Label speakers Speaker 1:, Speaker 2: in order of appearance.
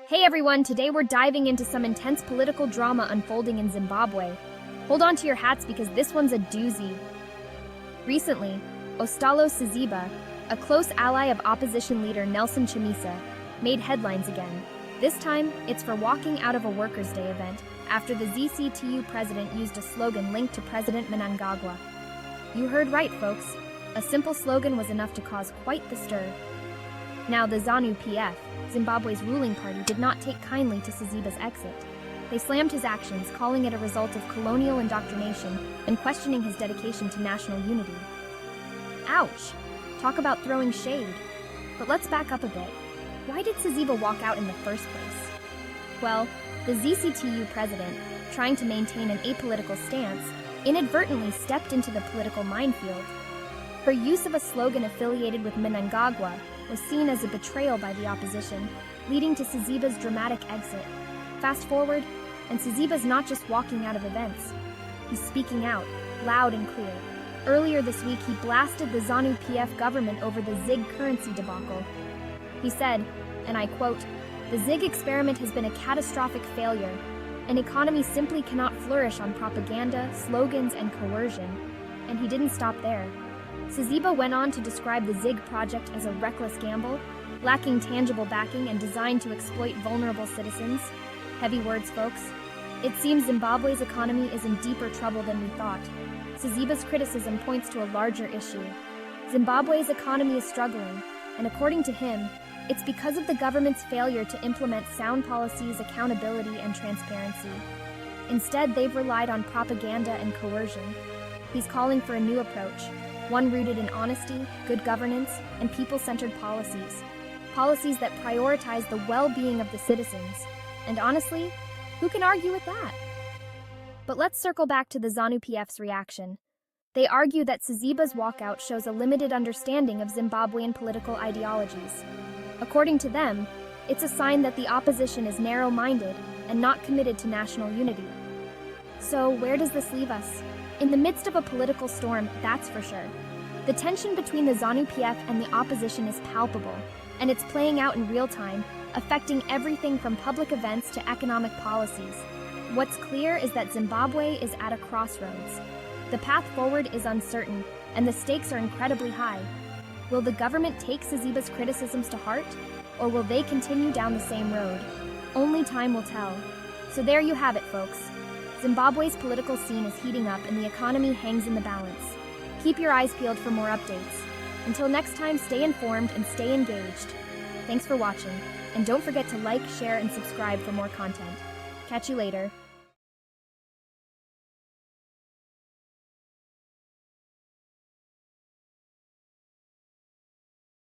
Speaker 1: Hey everyone, today we're diving into some intense political drama unfolding in Zimbabwe. Hold on to your hats because this one's a doozy. Recently, Ostalo Saziba, a close ally of opposition leader NELSONCHAMISA, made headlines again. This time, it's for walking out of a Workers' Day event after the ZCTU president used a slogan linked to President Mnangagwa. You heard right, folks. A simple slogan was enough to cause quite the stir. Now, the Zanu PF, Zimbabwe's ruling party, did not take kindly to Saziba's exit. They slammed his actions, calling it a result of colonial indoctrination and questioning his dedication to national unity. Ouch! Talk about throwing shade. But let's back up a bit. Why did Saziba walk out in the first place? Well, the ZCTU president, trying to maintain an apolitical stance, inadvertently stepped into the political minefield. Her use of a slogan affiliated with Mnangagwa was seen as a betrayal by the opposition, leading to Saziba's dramatic exit. Fast forward, and Saziba's not just walking out of events. He's speaking out, loud and clear. Earlier this week, he blasted the Zanu PF government over the ZIG currency debacle. He said, and I quote, "The ZIG experiment has been a catastrophic failure. An economy simply cannot flourish on propaganda, slogans, and coercion." And he didn't stop there. Saziba went on to describe the ZIG project as a reckless gamble, lacking tangible backing and designed to exploit vulnerable citizens. Heavy words, folks. It seems Zimbabwe's economy is in deeper trouble than we thought. Saziba's criticism points to a larger issue. Zimbabwe's economy is struggling, and according to him, it's because of the government's failure to implement sound policies, accountability, and transparency. Instead, they've relied on propaganda and coercion. He's calling for a new approach, one rooted in honesty, good governance, and people-centered policies. Policies that prioritize the well-being of the citizens. And honestly, who can argue with that? But let's circle back to the Zanu PF's reaction. They argue that Saziba's walkout shows a limited understanding of Zimbabwean political ideologies. According to them, it's a sign that the opposition is narrow-minded and not committed to national unity. So where does this leave us? In the midst of a political storm, that's for sure. The tension between the Zanu PF and the opposition is palpable, and it's playing out in real time, affecting everything from public events to economic policies. What's clear is that Zimbabwe is at a crossroads. The path forward is uncertain, and the stakes are incredibly high. Will the government take Saziba's criticisms to heart, or will they continue down the same road? Only time will tell. So there you have it, folks. Zimbabwe's political scene is heating up and the economy hangs in the balance. Keep your eyes peeled for more updates. Until next time, stay informed and stay engaged. Thanks for watching, and don't forget to like, share, and subscribe for more content. Catch you later.